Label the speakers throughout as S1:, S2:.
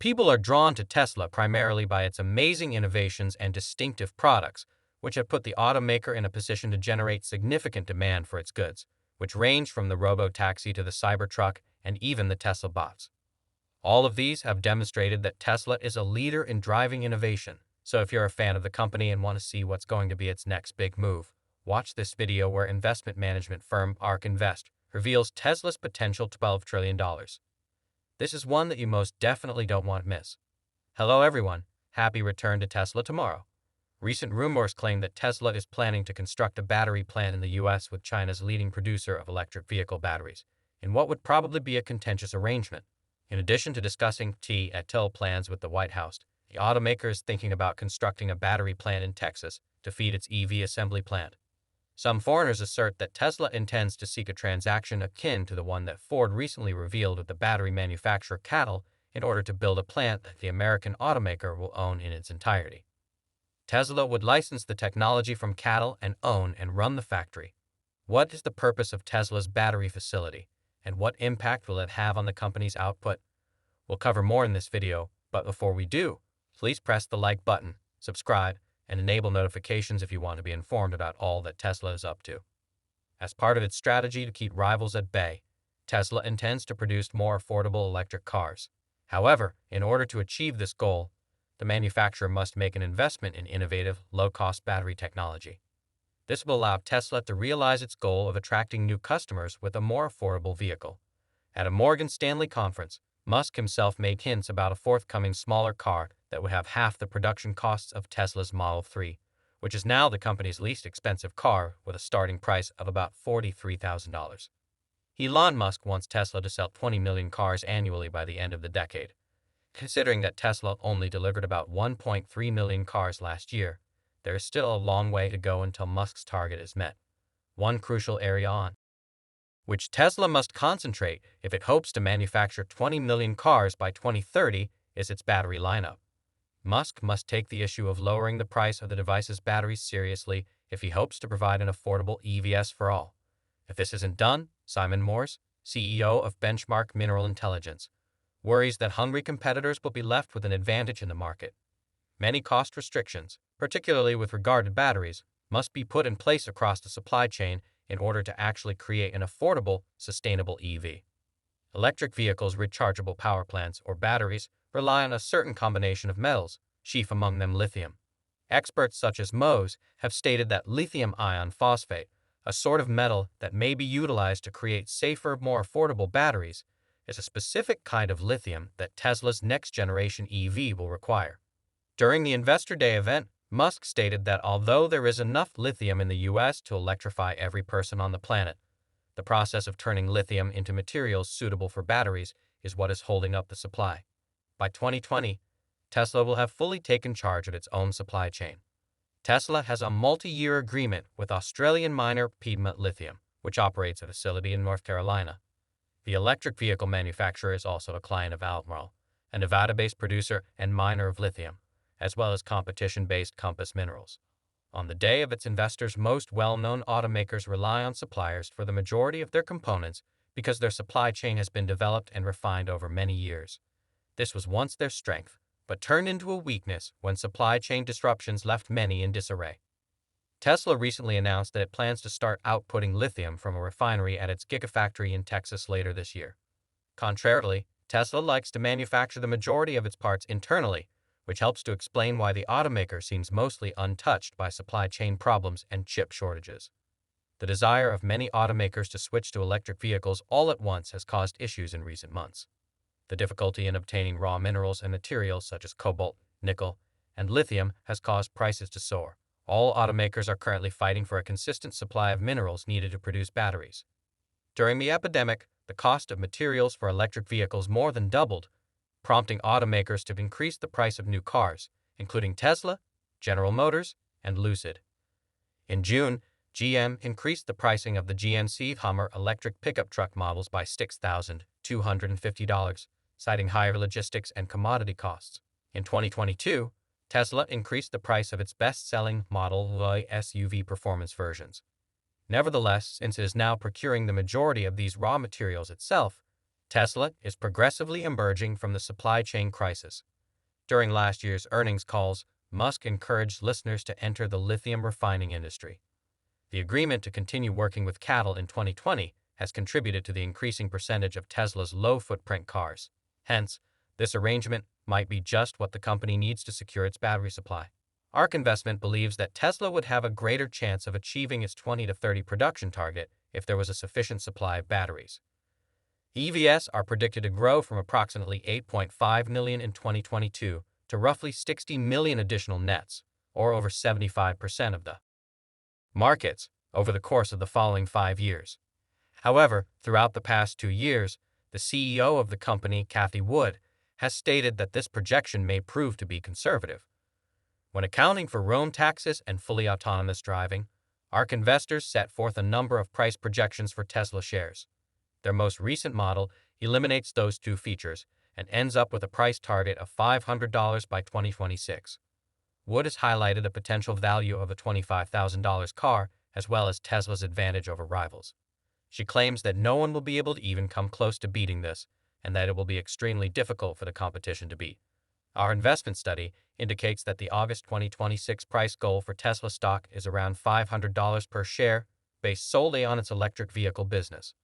S1: People are drawn to Tesla primarily by its amazing innovations and distinctive products, which have put the automaker in a position to generate significant demand for its goods, which range from the robo-taxi to the Cybertruck and even the Tesla bots. All of these have demonstrated that Tesla is a leader in driving innovation. So if you're a fan of the company and want to see what's going to be its next big move, watch this video where investment management firm ARK Invest reveals Tesla's potential $12 trillion. This is one that you most definitely don't want to miss. Hello everyone, happy return to Tesla tomorrow. Recent rumors claim that Tesla is planning to construct a battery plant in the US with China's leading producer of electric vehicle batteries, in what would probably be a contentious arrangement. In addition to discussing tsla plans with the White House, the automaker is thinking about constructing a battery plant in Texas to feed its EV assembly plant. Some foreigners assert that Tesla intends to seek a transaction akin to the one that Ford recently revealed with the battery manufacturer CATL in order to build a plant that the American automaker will own in its entirety. Tesla would license the technology from CATL and own and run the factory. What is the purpose of Tesla's battery facility, and what impact will it have on the company's output? We'll cover more in this video, but before we do, please press the like button, subscribe, and enable notifications if you want to be informed about all that Tesla is up to. As part of its strategy to keep rivals at bay, Tesla intends to produce more affordable electric cars. However, in order to achieve this goal, the manufacturer must make an investment in innovative, low-cost battery technology. This will allow Tesla to realize its goal of attracting new customers with a more affordable vehicle. At a Morgan Stanley conference, Musk himself made hints about a forthcoming smaller car that would have half the production costs of Tesla's Model 3, which is now the company's least expensive car with a starting price of about $43,000. Elon Musk wants Tesla to sell 20 million cars annually by the end of the decade. Considering that Tesla only delivered about 1.3 million cars last year, there is still a long way to go until Musk's target is met. One crucial area on which Tesla must concentrate if it hopes to manufacture 20 million cars by 2030 is its battery lineup. Musk must take the issue of lowering the price of the device's batteries seriously if he hopes to provide an affordable EVs for all. If this isn't done, Simon Morse, CEO of Benchmark Mineral Intelligence, worries that hungry competitors will be left with an advantage in the market. Many cost restrictions, particularly with regard to batteries, must be put in place across the supply chain in order to actually create an affordable, sustainable EV. Electric vehicles' rechargeable power plants or batteries rely on a certain combination of metals, chief among them lithium. Experts such as Mohs have stated that lithium iron phosphate, a sort of metal that may be utilized to create safer, more affordable batteries, is a specific kind of lithium that Tesla's next-generation EV will require. During the Investor Day event, Musk stated that although there is enough lithium in the US to electrify every person on the planet, the process of turning lithium into materials suitable for batteries is what is holding up the supply. By 2020, Tesla will have fully taken charge of its own supply chain. Tesla has a multi-year agreement with Australian miner Piedmont Lithium, which operates a facility in North Carolina. The electric vehicle manufacturer is also a client of Albemarle, a Nevada-based producer and miner of lithium, as well as competition-based Compass Minerals. On the day of its investors, most well-known automakers rely on suppliers for the majority of their components because their supply chain has been developed and refined over many years. This was once their strength, but turned into a weakness when supply chain disruptions left many in disarray. Tesla recently announced that it plans to start outputting lithium from a refinery at its Gigafactory in Texas later this year. Contrarily, Tesla likes to manufacture the majority of its parts internally, which helps to explain why the automaker seems mostly untouched by supply chain problems and chip shortages. The desire of many automakers to switch to electric vehicles all at once has caused issues in recent months. The difficulty in obtaining raw minerals and materials such as cobalt, nickel, and lithium has caused prices to soar. All automakers are currently fighting for a consistent supply of minerals needed to produce batteries. During the epidemic, the cost of materials for electric vehicles more than doubled, prompting automakers to increase the price of new cars, including Tesla, General Motors, and Lucid. In June, GM increased the pricing of the GMC Hummer electric pickup truck models by $6,250, citing higher logistics and commodity costs. In 2022, Tesla increased the price of its best-selling Model Y SUV performance versions. Nevertheless, since it is now procuring the majority of these raw materials itself, Tesla is progressively emerging from the supply chain crisis. During last year's earnings calls, Musk encouraged listeners to enter the lithium refining industry. The agreement to continue working with cattle in 2020 has contributed to the increasing percentage of Tesla's low-footprint cars. Hence, this arrangement might be just what the company needs to secure its battery supply. ARK Investment believes that Tesla would have a greater chance of achieving its 20 to 30 production target if there was a sufficient supply of batteries. EVs are predicted to grow from approximately 8.5 million in 2022 to roughly 60 million additional nets, or over 75% of the markets, over the course of the following 5 years. However, throughout the past 2 years, the CEO of the company, Cathie Wood, has stated that this projection may prove to be conservative. When accounting for roam taxes and fully autonomous driving, ARK investors set forth a number of price projections for Tesla shares. Their most recent model eliminates those two features and ends up with a price target of $500 by 2026. Wood has highlighted a potential value of a $25,000 car as well as Tesla's advantage over rivals. She claims that no one will be able to even come close to beating this and that it will be extremely difficult for the competition to beat. Our investment study indicates that the August 2026 price goal for Tesla stock is around $500 per share, based solely on its electric vehicle business.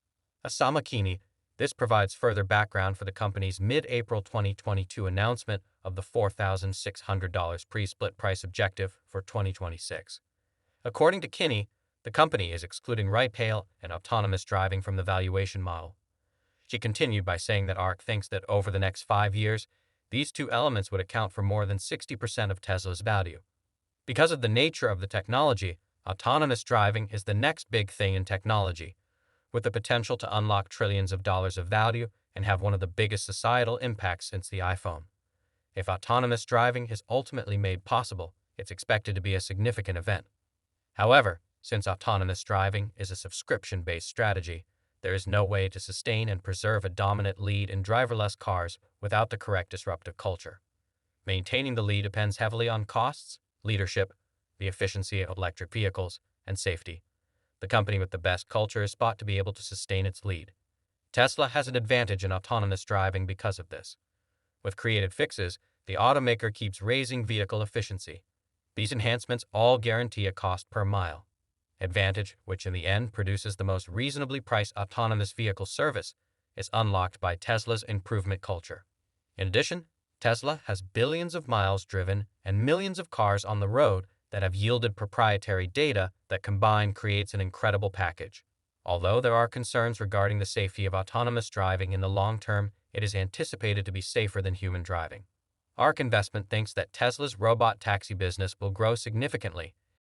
S1: Asamakini, this provides further background for the company's mid-April 2022 announcement of the $4,600 pre-split price objective for 2026. According to Kinney, the company is excluding ride-hail and autonomous driving from the valuation model. She continued by saying that ARK thinks that over the next 5 years, these two elements would account for more than 60% of Tesla's value. Because of the nature of the technology, autonomous driving is the next big thing in technology, with the potential to unlock trillions of dollars of value and have one of the biggest societal impacts since the iPhone. If autonomous driving is ultimately made possible, it's expected to be a significant event. However, since autonomous driving is a subscription-based strategy, there is no way to sustain and preserve a dominant lead in driverless cars without the correct disruptive culture. Maintaining the lead depends heavily on costs, leadership, the efficiency of electric vehicles, and safety. The company with the best culture is thought to be able to sustain its lead. Tesla has an advantage in autonomous driving because of this. With creative fixes, the automaker keeps raising vehicle efficiency. These enhancements all guarantee a cost per mile advantage, which in the end produces the most reasonably priced autonomous vehicle service, is unlocked by Tesla's improvement culture. In addition, Tesla has billions of miles driven and millions of cars on the road that have yielded proprietary data that combined creates an incredible package. Although there are concerns regarding the safety of autonomous driving in the long term, it is anticipated to be safer than human driving. ARK Investment thinks that Tesla's robot taxi business will grow significantly